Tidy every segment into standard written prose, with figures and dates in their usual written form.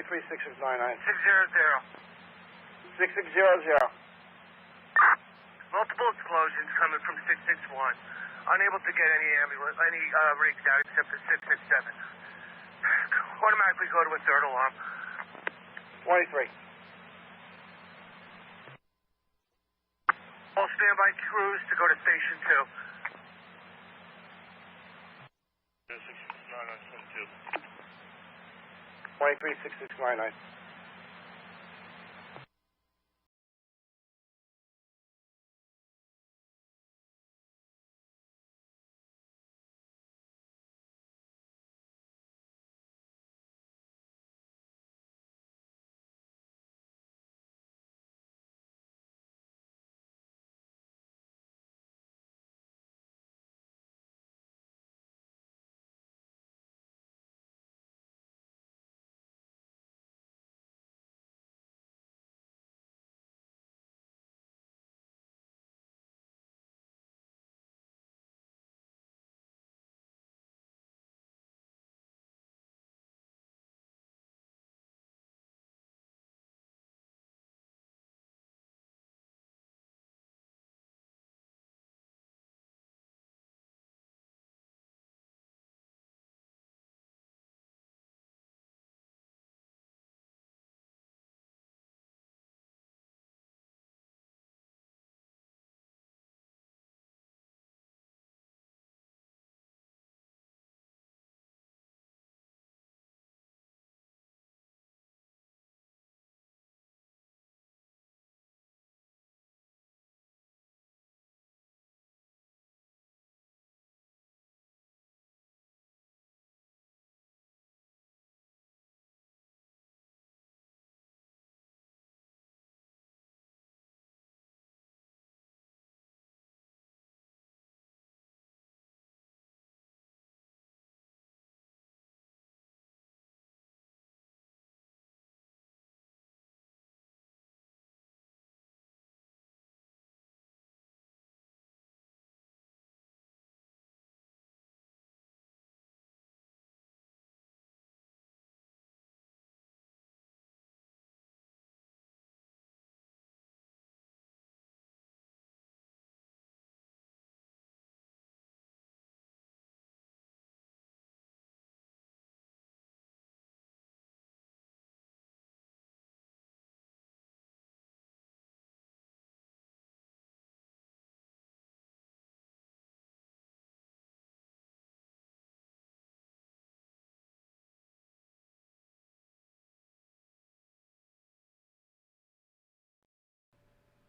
236699. 600. 6600. Multiple explosions coming from 661. Unable to get any ambulance, any rigs out except for 667. Automatically go to a third alarm. 23. All standby crews to go to station 2. 236699.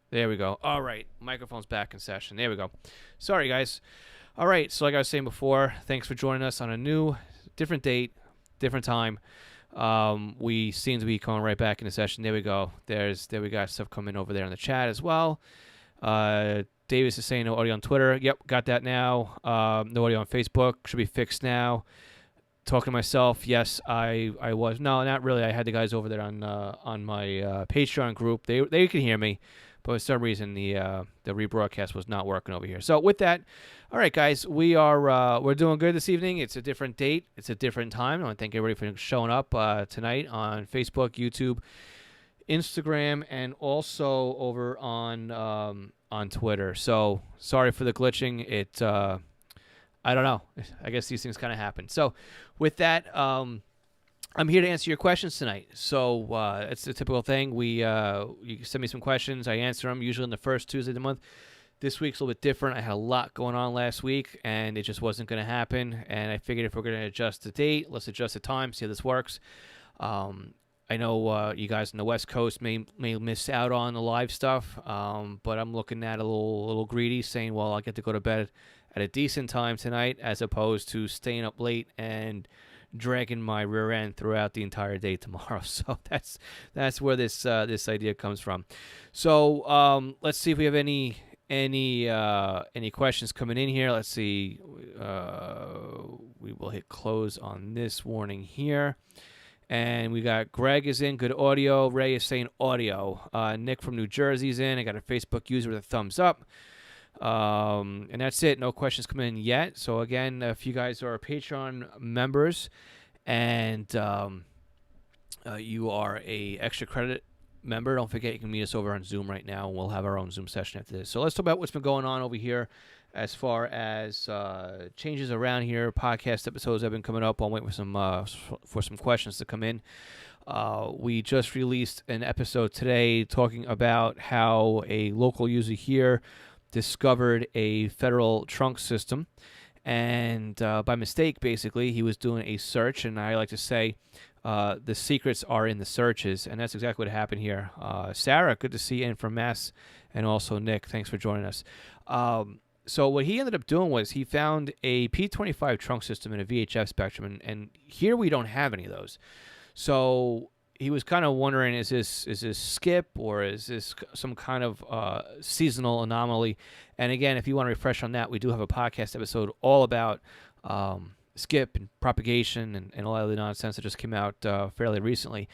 There we go. All right. Microphone's back in session. There we go. Sorry, guys. All right. So like I was saying before, thanks for joining us on a new, different date, different time. We seem to be coming right back into session. There we go. There we got stuff coming over there in the chat as well. Davis is saying no audio on Twitter. Yep, got that now. No audio on Facebook. Should be fixed now. Talking to myself. Yes, I was. No, not really. I had the guys over there on my Patreon group. They could hear me. But for some reason, the rebroadcast was not working over here. So with that, all right, guys, we're doing good this evening. It's a different date. It's a different time. I want to thank everybody for showing up tonight on Facebook, YouTube, Instagram, and also over on Twitter. So sorry for the glitching. It I don't know. I guess these things kind of happen. So with that, I'm here to answer your questions tonight. So it's a typical thing. You send me some questions. I answer them usually on the first Tuesday of the month. This week's a little bit different. I had a lot going on last week, and it just wasn't going to happen. And I figured if we're going to adjust the date, let's adjust the time, see how this works. I know you guys on the West Coast may miss out on the live stuff, but I'm looking at a little greedy, saying, well, I'll get to go to bed at a decent time tonight as opposed to staying up late and dragging my rear end throughout the entire day tomorrow. So that's where this idea comes from. So let's see if we have any questions coming in here. Let's see. We will hit close on this warning here. And we got Greg is in, good audio. Ray is saying audio. Nick from New Jersey is in. I got a Facebook user with a thumbs up. And that's it. No questions coming in yet. So again, if you guys are Patreon members and you are a extra credit member, don't forget you can meet us over on Zoom right now, and we'll have our own Zoom session after this. So let's talk about what's been going on over here as far as changes around here. Podcast episodes have been coming up. I'll wait for some questions to come in. We just released an episode today talking about how a local user here discovered a federal trunk system, and by mistake, basically, he was doing a search, and I like to say the secrets are in the searches, and that's exactly what happened here. Sarah, good to see you in from Mass, and also Nick, thanks for joining us. So what he ended up doing was he found a P25 trunk system in a VHF spectrum, and here we don't have any of those. So he was kind of wondering, is this skip, or is this some kind of seasonal anomaly? And again, if you want to refresh on that, we do have a podcast episode all about skip and propagation and all that other nonsense that just came out fairly recently.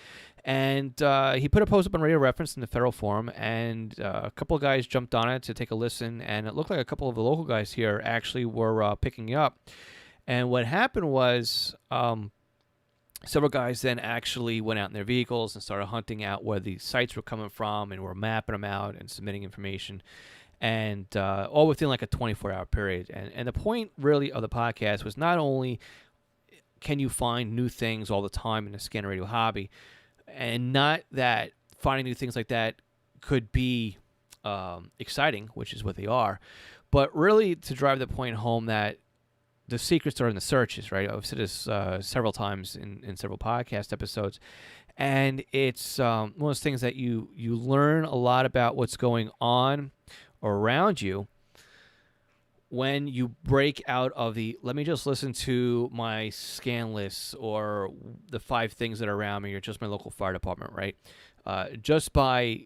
And he put a post up on Radio Reference in the Federal Forum, and a couple of guys jumped on it to take a listen, and it looked like a couple of the local guys here actually were picking it up. And what happened was several guys then actually went out in their vehicles and started hunting out where the sites were coming from, and were mapping them out and submitting information, and all within like a 24-hour period. And the point really of the podcast was not only can you find new things all the time in the scanner radio hobby, and not that finding new things like that could be exciting, which is what they are, but really to drive the point home that the secrets are in the searches, right? I've said this several times in several podcast episodes, and it's one of those things that you learn a lot about what's going on around you when you break out of the, let me just listen to my scan lists or the 5 things that are around me or just my local fire department, right? Just by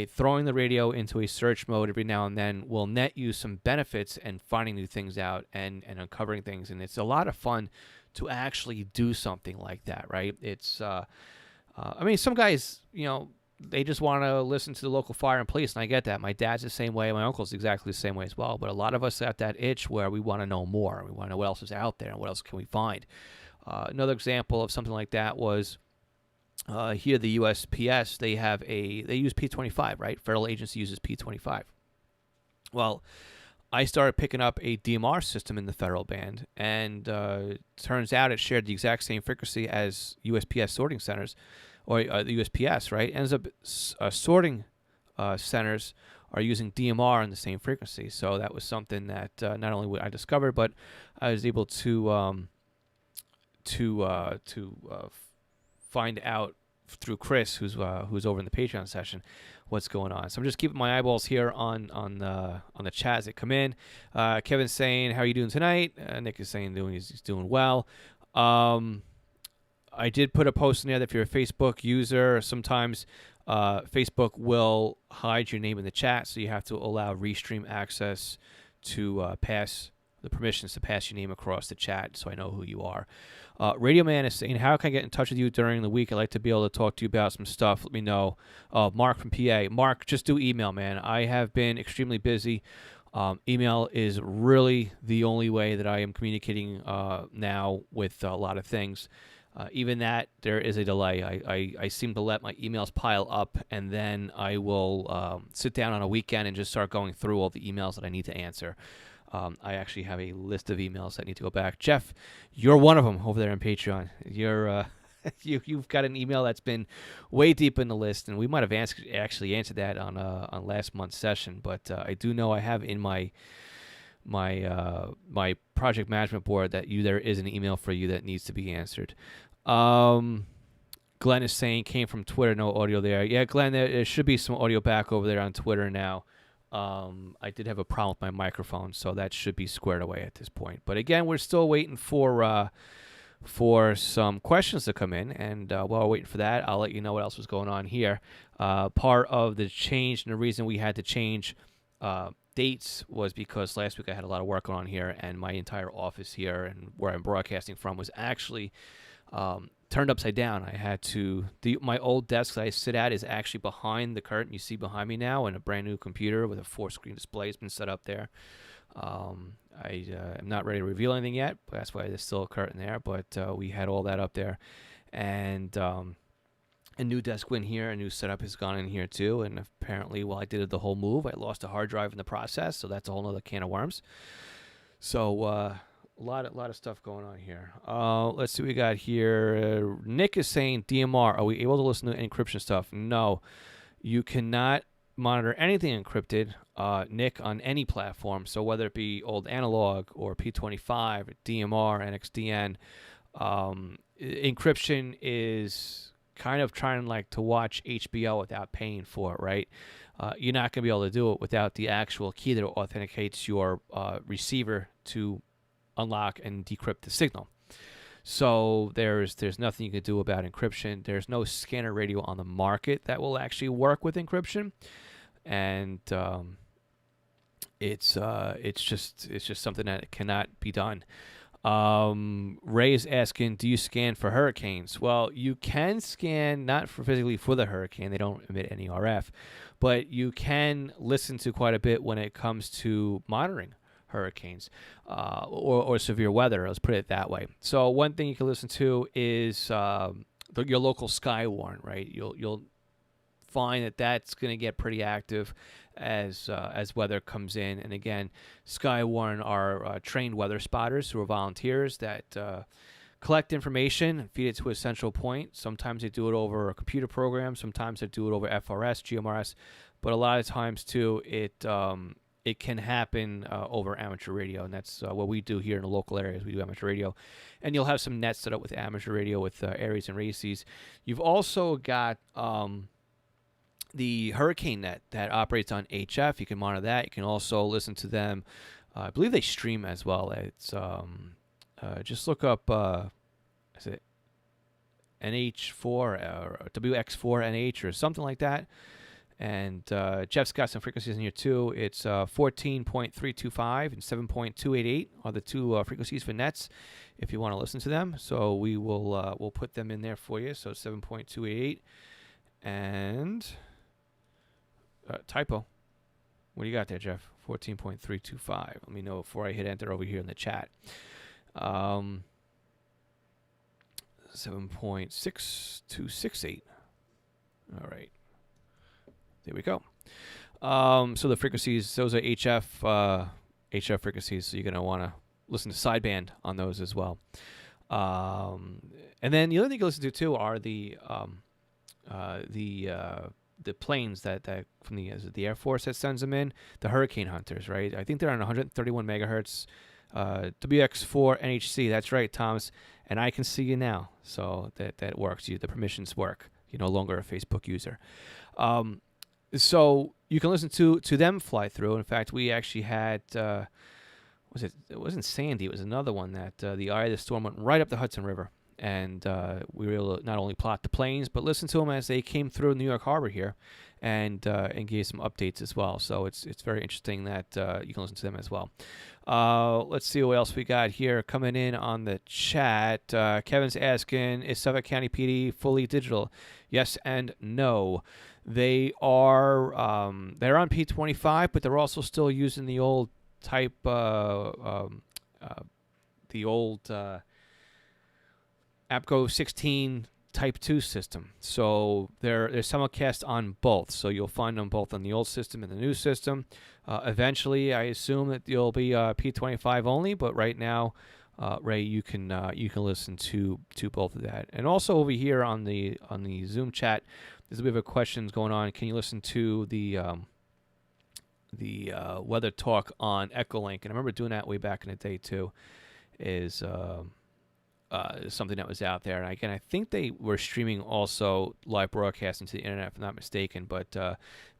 throwing the radio into a search mode every now and then will net you some benefits and finding new things out and uncovering things. And it's a lot of fun to actually do something like that, right? It's, I mean, some guys, they just want to listen to the local fire and police, and I get that. My dad's the same way. My uncle's exactly the same way as well. But a lot of us have that itch where we want to know more. We want to know what else is out there and what else can we find. Another example of something like that was here, the USPS, they use P25, right? Federal agency uses P25. Well, I started picking up a DMR system in the federal band, and turns out it shared the exact same frequency as USPS sorting centers, or the USPS, right? Ends up sorting centers are using DMR on the same frequency. So that was something that not only I discovered, but I was able to find out through Chris, who's over in the Patreon session, what's going on. So I'm just keeping my eyeballs here on the chats that come in. Kevin's saying, "How are you doing tonight?" Nick is saying he's doing well. I did put a post in there that if you're a Facebook user, sometimes Facebook will hide your name in the chat, so you have to allow Restream access to pass the permissions to pass your name across the chat so I know who you are. Radio Man is saying, "How can I get in touch with you during the week? I'd like to be able to talk to you about some stuff. Let me know." Mark from PA. Mark, just do email, man. I have been extremely busy. Email is really the only way that I am communicating now with a lot of things. Even that, there is a delay. I seem to let my emails pile up, and then I will sit down on a weekend and just start going through all the emails that I need to answer. I actually have a list of emails that need to go back. Jeff, you're one of them over there on Patreon. You're you've got an email that's been way deep in the list, and we might have actually answered that on last month's session. But I do know I have in my project management board that there is an email for you that needs to be answered. Glenn is saying, "Came from Twitter, no audio there." Yeah, Glenn, there should be some audio back over there on Twitter now. I did have a problem with my microphone, so that should be squared away at this point. But again, we're still waiting for some questions to come in, and while we're waiting for that, I'll let you know what else was going on here. Part of the change and the reason we had to change dates was because last week I had a lot of work on here, and my entire office here and where I'm broadcasting from was actually turned upside down. I had to, my old desk that I sit at is actually behind the curtain you see behind me now, and a brand new computer with a 4-screen display has been set up there. I am not ready to reveal anything yet, but that's why there's still a curtain there, but we had all that up there. And a new desk went here, a new setup has gone in here too, and apparently while I did the whole move, I lost a hard drive in the process, so that's a whole other can of worms. So a lot of stuff going on here. Let's see what we got here. Nick is saying DMR. Are we able to listen to encryption stuff? No, you cannot monitor anything encrypted, Nick, on any platform. So whether it be old analog or P25, DMR, NXDN, encryption is kind of trying like to watch HBO without paying for it, right? You're not going to be able to do it without the actual key that authenticates your receiver to unlock and decrypt the signal. So there's nothing you can do about encryption. There's no scanner radio on the market that will actually work with encryption, and it's just something that cannot be done. Ray is asking, do you scan for hurricanes? Well, you can scan, not for physically for the hurricane. They don't emit any RF, but you can listen to quite a bit when it comes to monitoring hurricanes or severe weather. Let's put it that way. So one thing you can listen to is your local Skywarn, right? You'll find that that's going to get pretty active as weather comes in. And again, Skywarn are trained weather spotters who are volunteers that collect information and feed it to a central point. Sometimes they do it over a computer program. Sometimes they do it over FRS, GMRS. But a lot of times, too, it can happen over amateur radio. And that's what we do here in the local areas. We do amateur radio. And you'll have some nets set up with amateur radio with Aries and Races. You've also got the Hurricane Net that operates on HF. You can monitor that. You can also listen to them. I believe they stream as well. It's just look up is it NH4 or WX4NH or something like that. And Jeff's got some frequencies in here too. It's 14.325 and 7.288 are the two frequencies for nets if you want to listen to them. So we will we'll put them in there for you. So 7.288 and typo. What do you got there, Jeff? 14.325. Let me know before I hit enter over here in the chat. 7.6268. All right. There we go. So the frequencies, those are HF frequencies, so you're going to want to listen to sideband on those as well. And then the other thing you listen to too are the planes that from the Air Force that sends them in, the Hurricane Hunters, right? I think they're on 131 megahertz, WX4 NHC. That's right, Thomas. And I can see you now, so that works. The permissions work. You're no longer a Facebook user. So you can listen to them fly through. In fact, we actually had, it wasn't Sandy, it was another one that the eye of the storm went right up the Hudson River. And we were able to not only plot the planes, but listen to them as they came through New York Harbor here and gave some updates as well. So it's very interesting that you can listen to them as well. Let's see what else we got here coming in on the chat. Kevin's asking, is Suffolk County PD fully digital? Yes and no. They are they're on P25, but they're also still using the old type APCO 16 Type 2 system. So they're simulcast on both. So you'll find them both on the old system and the new system. Eventually, I assume that you'll be P25 only, but right now, Ray, you can listen to both of that. And also over here on the Zoom chat, there's a bit of a questions going on. Can you listen to the weather talk on Echolink? And I remember doing that way back in the day too. Is something that was out there. And again, I think they were streaming also live broadcasting to the internet, if I'm not mistaken. But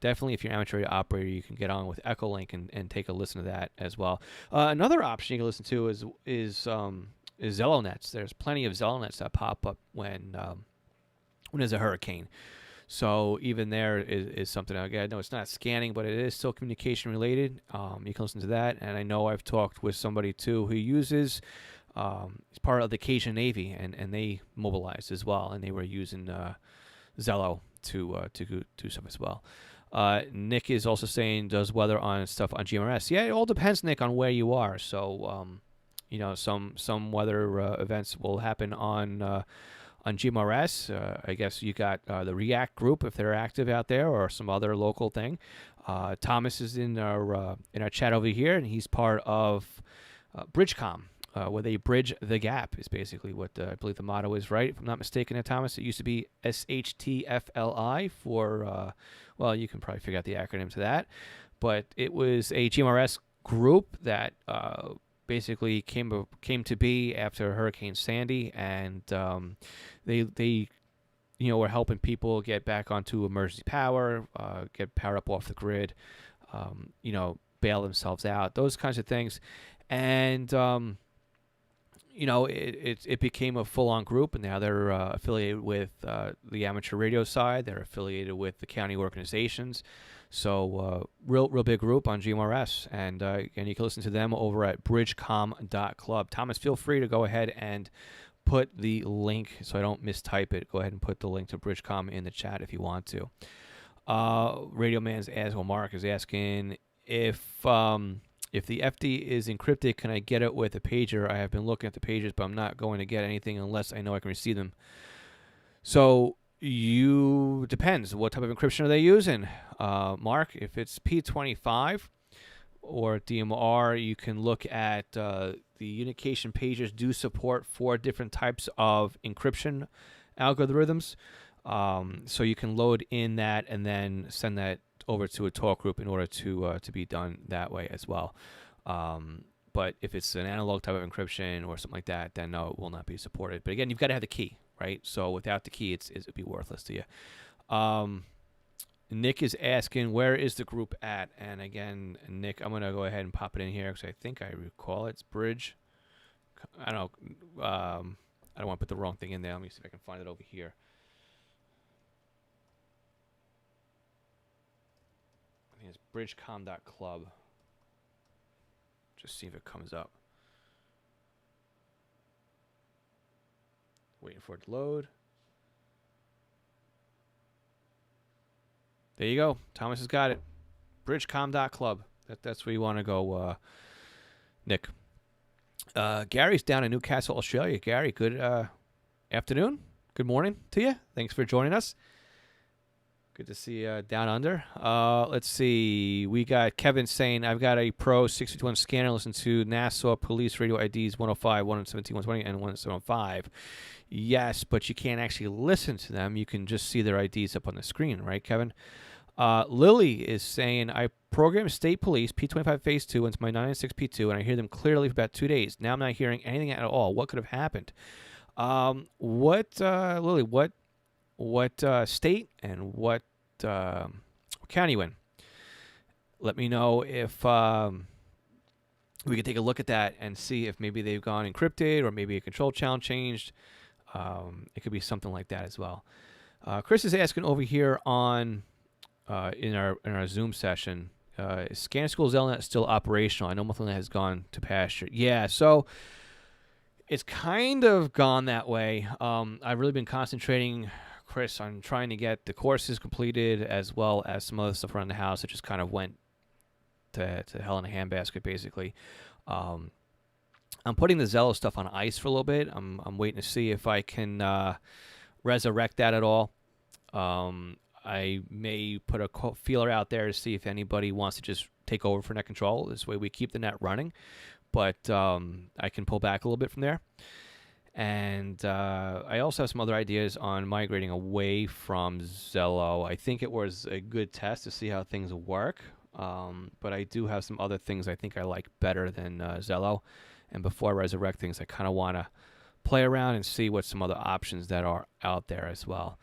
definitely, if you're an amateur radio operator, you can get on with Echolink and take a listen to that as well. Another option you can listen to is ZeloNets. There's plenty of ZeloNets that pop up when there's a hurricane. So even there is something. Again, no, it's not scanning, but it is still communication related. You can listen to that. And I know I've talked with somebody too who uses. He's part of the Cajun Navy, and they mobilized as well, and they were using Zello to do stuff as well. Nick is also saying, does weather on stuff on GMRS? Yeah, it all depends, Nick, on where you are. So, some weather events will happen on on GMRS. I guess you got the React group if they're active out there, or some other local thing. Thomas is in our chat over here, and he's part of Bridgecom, where they bridge the gap is basically what I believe the motto is, right? If I'm not mistaken, Thomas, it used to be SHTFLI for, well, you can probably figure out the acronym to that, but it was a GMRS group that basically came to be after Hurricane Sandy, and they were helping people get back onto emergency power, get power up off the grid, bail themselves out, those kinds of things. And, it became a full-on group, and now they're affiliated with the amateur radio side. They're affiliated with the county organizations. So real big group on GMRS. And you can listen to them over at bridgecom.club. Thomas, feel free to go ahead and put the link, so I don't mistype it. Go ahead and put the link to Bridgecom in the chat if you want to. Radio Man's Mark is asking if the FD is encrypted, can I get it with a pager? I have been looking at the pages, but I'm not going to get anything unless I know I can receive them. So depends. What type of encryption are they using, Mark? If it's P25 or DMR, you can look at the Unication pagers do support 4 different types of encryption algorithms. So you can load in that and then send that over to a talk group in order to be done that way as well. But if it's an analog type of encryption or something like that, then no, it will not be supported. But again, you've got to have the key, right? So without the key, it'd be worthless to you. Nick is asking, where is the group at? And again, Nick, I'm going to go ahead and pop it in here because I think I recall it's Bridge. I don't know. I don't want to put the wrong thing in there. Let me see if I can find it over here. I think it's bridgecom.club. Just see if it comes up. Waiting for it to load. There you go. Thomas has got it. Bridgecom.club. That's where you want to go, Nick. Gary's down in Newcastle, Australia. Gary, good afternoon. Good morning to you. Thanks for joining us. Good to see you down under. Let's see. We got Kevin saying, I've got a Pro 651 scanner. Listen to Nassau Police Radio IDs 105, 117, 120, and 175. Yes, but you can't actually listen to them. You can just see their IDs up on the screen, right, Kevin? Lily is saying, I programmed State Police P25 Phase 2 into my 996 P2, and I hear them clearly for about 2 days. Now I'm not hearing anything at all. What could have happened? Lily, what state and what county you in? Let me know if we could take a look at that and see if maybe they've gone encrypted or maybe a control channel changed. It could be something like that as well. Chris is asking over here on in our Zoom session, is Scanner School Zelnet still operational? I know Mufflin has gone to pasture. Yeah, so it's kind of gone that way. I've really been concentrating, Chris, on trying to get the courses completed as well as some other stuff around the house. It just kind of went to hell in a handbasket, basically. I'm putting the Zello stuff on ice for a little bit. I'm waiting to see if I can resurrect that at all. I may put a feeler out there to see if anybody wants to just take over for net control. This way we keep the net running, but I can pull back a little bit from there. And I also have some other ideas on migrating away from Zello. I think it was a good test to see how things work, but I do have some other things I think I like better than Zello. And before I resurrect things, I kind of want to play around and see what some other options that are out there as well.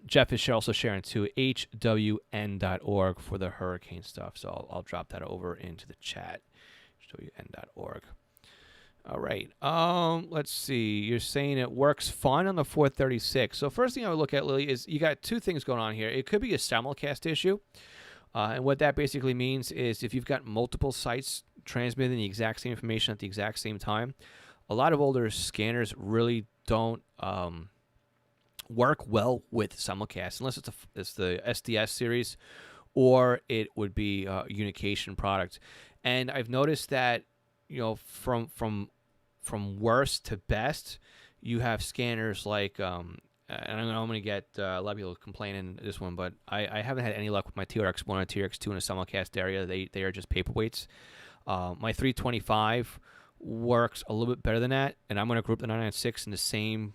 Jeff is also sharing to hwn.org for the hurricane stuff, so I'll drop that over into the chat. hwn.org. All right. Let's see. You're saying it works fine on the 436. So first thing I would look at, Lily, is you got two things going on here. It could be a simulcast issue, and what that basically means is if you've got multiple sites transmitting the exact same information at the exact same time, a lot of older scanners really don't work well with simulcast unless it's the SDS series or it would be a Unication product. And I've noticed that, you know, from worst to best, you have scanners like, and I'm going to get a lot of people complaining this one, but I haven't had any luck with my TRX1 or TRX2 in a simulcast area. They are just paperweights. My 325 works a little bit better than that, and I'm going to group the 996 in the same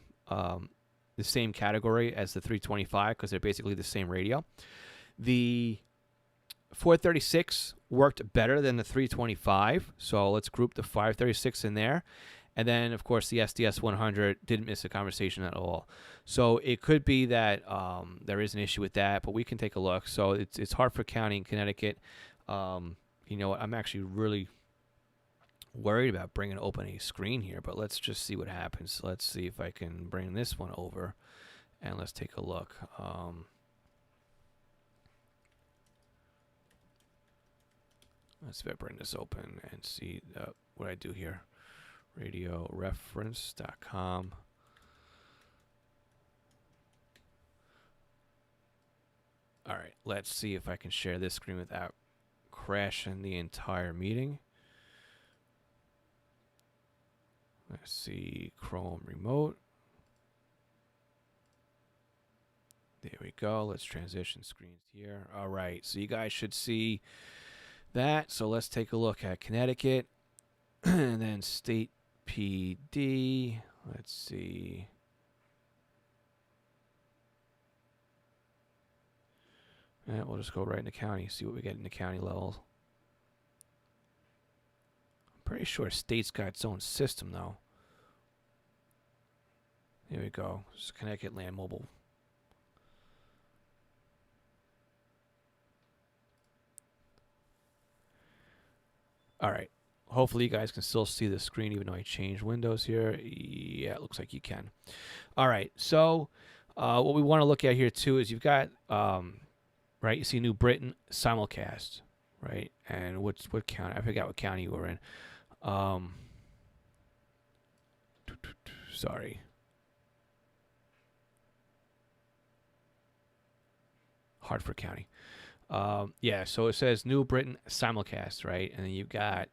category as the 325 because they're basically the same radio. The 436 worked better than the 325, so let's group the 536 in there. And then, of course, the SDS 100 didn't miss a conversation at all. So it could be that there is an issue with that, but we can take a look. So it's Hartford County in Connecticut. You know what? I'm actually really worried about bringing open a screen here, but let's just see what happens. Let's see if I can bring this one over, and let's take a look. Let's see if I bring this open and see what I do here. RadioReference.com. All right, let's see if I can share this screen without crashing the entire meeting. Let's see, Chrome Remote. There we go. Let's transition screens here. All right, so you guys should see that. So let's take a look at Connecticut and then State PD. Let's see. And we'll just go right in the county, see what we get in the county level. I'm pretty sure state's got its own system, though. Here we go. This is Connecticut Land Mobile. All right. Hopefully you guys can still see the screen even though I changed windows here. Yeah, it looks like you can. All right. So what we want to look at here too is you've got, right, you see New Britain simulcast, right? And what county? I forgot what county you were in. Sorry. Hartford County. Yeah, so it says New Britain simulcast, right? And then you've got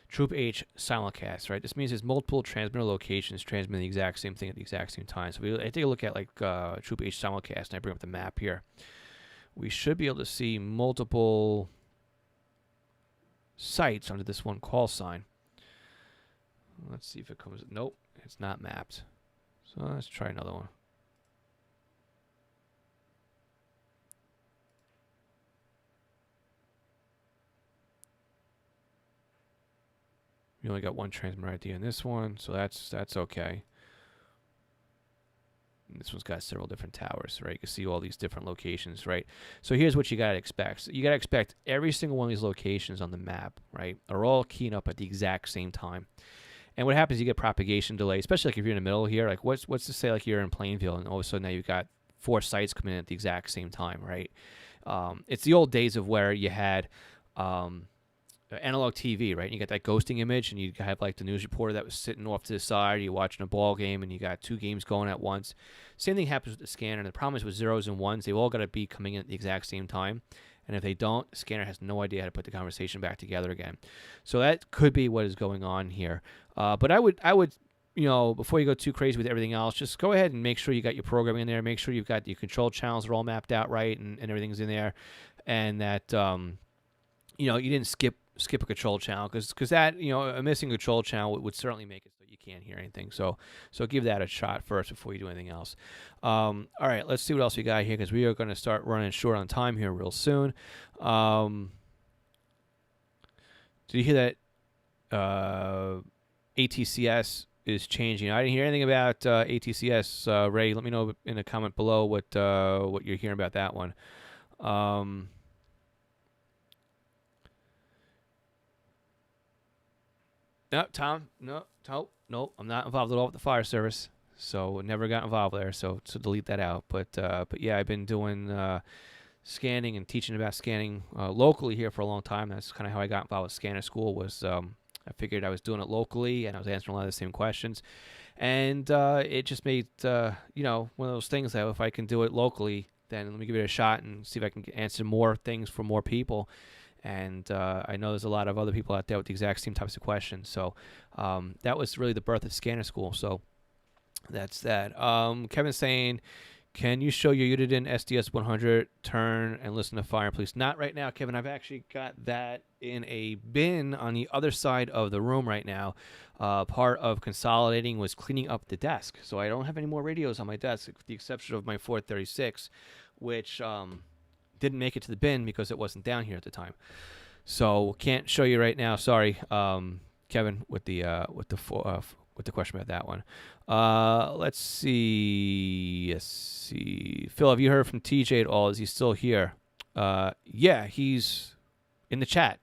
Troop H simulcast, right? This means there's multiple transmitter locations transmitting the exact same thing at the exact same time. So I take a look at like Troop H simulcast, and I bring up the map here. We should be able to see multiple sites under this one call sign. Let's see if it comes. Nope, it's not mapped. So let's try another one. We only got one transmitter ID in this one, so that's okay. And this one's got several different towers, right? You can see all these different locations, right? So here's what you got to expect. So you got to expect every single one of these locations on the map, right, are all keying up at the exact same time. And what happens, you get propagation delay, especially like if you're in the middle here. Like what's to say like you're in Plainville and all of a sudden now you've got 4 sites coming in at the exact same time, right? It's the old days of where you had analog TV, right? And you got that ghosting image, and you have like the news reporter that was sitting off to the side. You're watching a ball game, and you got 2 games going at once. Same thing happens with the scanner. And the problem is with zeros and ones, they've all got to be coming in at the exact same time. And if they don't, the scanner has no idea how to put the conversation back together again. So that could be what is going on here. But I would, you know, before you go too crazy with everything else, just go ahead and make sure you got your programming in there. Make sure you've got your control channels are all mapped out right, and everything's in there, and that you know, you didn't skip a control channel because that, you know, a missing control channel would certainly make it so you can't hear anything. So give that a shot first before you do anything else. All right, let's see what else we got here because we are going to start running short on time here real soon. Did you hear that ATCS is changing? I didn't hear anything about ATCS. Ray, let me know in a comment below what you're hearing about that one. No, Tom. No, I'm not involved at all with the fire service, so never got involved there. So delete that out. But yeah, I've been doing scanning and teaching about scanning locally here for a long time. That's kind of how I got involved with Scanner School. Was I figured I was doing it locally, and I was answering a lot of the same questions, and it just made you know, one of those things that if I can do it locally, then let me give it a shot and see if I can answer more things for more people. And I know there's a lot of other people out there with the exact same types of questions. So that was really the birth of Scanner School. So That's that. Kevin's saying, can you show your Uniden SDS 100 turn and listen to Fire, please? Not right now, Kevin. I've actually got that in a bin on the other side of the room right now. Part of consolidating was cleaning up the desk. So I don't have any more radios on my desk, with the exception of my 436, which didn't make it to the bin because it wasn't down here at the time. So can't show you right now. Sorry, Kevin, with the question about that one. Let's see. Phil, have you heard from TJ at all? Is he still here? Yeah, he's in the chat.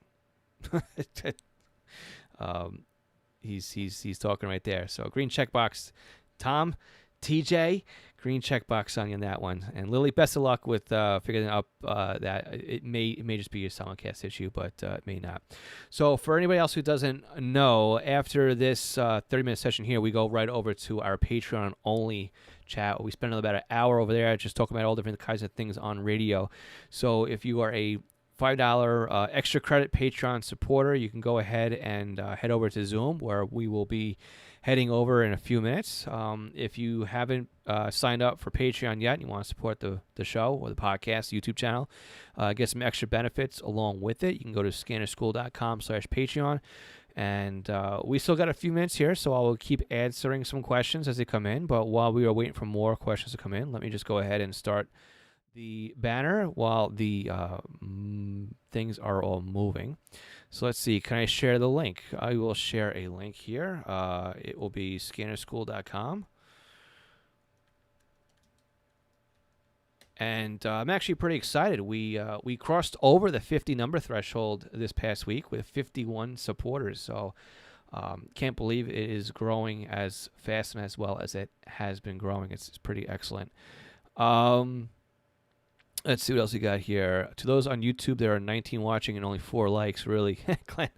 He's talking right there. So green checkbox, Tom, TJ, green checkbox on you on that one. And Lily, best of luck with figuring out that it may just be a Soundcast issue, but it may not. So for anybody else who doesn't know, after this 30-minute session here, we go right over to our Patreon only chat. We spend about an hour over there just talking about all different kinds of things on radio. So if you are a $5 extra credit Patreon supporter, you can go ahead and head over to Zoom, where we will be heading over in a few minutes. If you haven't signed up for Patreon yet and you want to support the show or the podcast, YouTube channel, get some extra benefits along with it, you can go to scannerschool.com/Patreon. And we still got a few minutes here, so I will keep answering some questions as they come in. But while we are waiting for more questions to come in, let me just go ahead and start the banner while the things are all moving. So let's see. Can I share the link? I will share a link here. It will be scannerschool.com. And I'm actually pretty excited. We crossed over the 50 number threshold this past week with 51 supporters. So can't believe it is growing as fast and as well as it has been growing. It's pretty excellent. Let's see what else we got here. To those on YouTube, there are 19 watching and only 4 likes. Really, Glenn,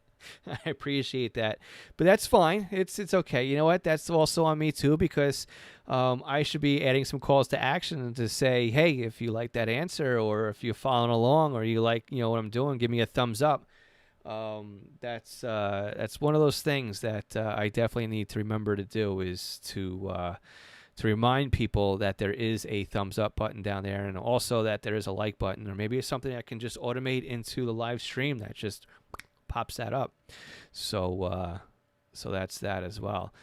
I appreciate that. But that's fine. It's okay. You know what? That's also on me too, because I should be adding some calls to action to say, hey, if you like that answer, or if you're following along, or you like what I'm doing, give me a thumbs up. That's one of those things that I definitely need to remember to do, is to remind people that there is a thumbs up button down there, and also that there is a like button, or maybe it's something that can just automate into the live stream that just pops that up. So that's that as well.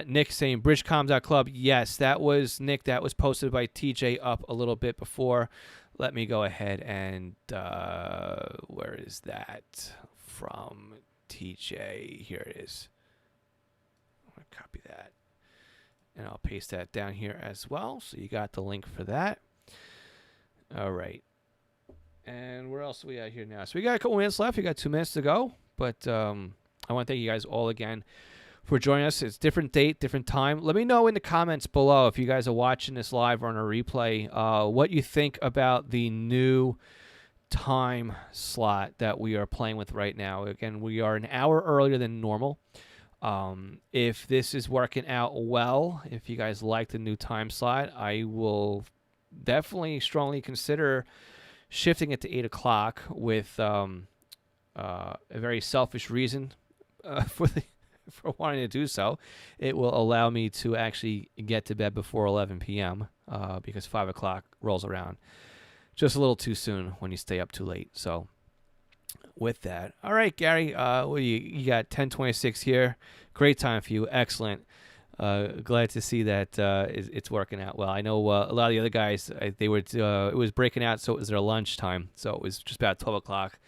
Nick saying bridgecom.club. Yes, that was Nick. That was posted by TJ up a little bit before. Let me go ahead and where is that from TJ? Here it is. I'm going to copy that. And I'll paste that down here as well. So you got the link for that. All right. And where else are we at here now? So we got a couple minutes left. We got 2 minutes to go. But I want to thank you guys all again for joining us. It's different date, different time. Let me know in the comments below, if you guys are watching this live or on a replay, what you think about the new time slot that we are playing with right now. Again, we are an hour earlier than normal. If this is working out well, if you guys like the new time slot, I will definitely strongly consider shifting it to 8 o'clock with a very selfish reason for wanting to do so. It will allow me to actually get to bed before 11 p.m. Because 5 o'clock rolls around just a little too soon when you stay up too late. So with that, all right, Gary, you got 10:26 here. Great time for you. Excellent. Glad to see that it's working out well. I know a lot of the other guys, it was breaking out, so it was their lunch time. So it was just about 12 o'clock.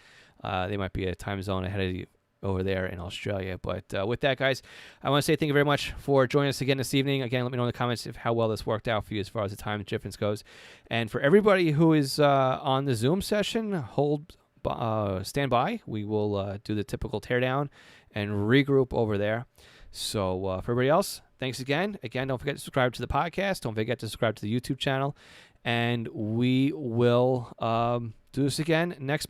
They might be a time zone ahead of you over there in Australia. But with that, guys, I want to say thank you very much for joining us again this evening. Again, let me know in the comments how well this worked out for you as far as the time difference goes. And for everybody who is on the Zoom session, stand by. We will do the typical teardown and regroup over there. So for everybody else, thanks again. Again, don't forget to subscribe to the podcast. Don't forget to subscribe to the YouTube channel. And we will do this again next month.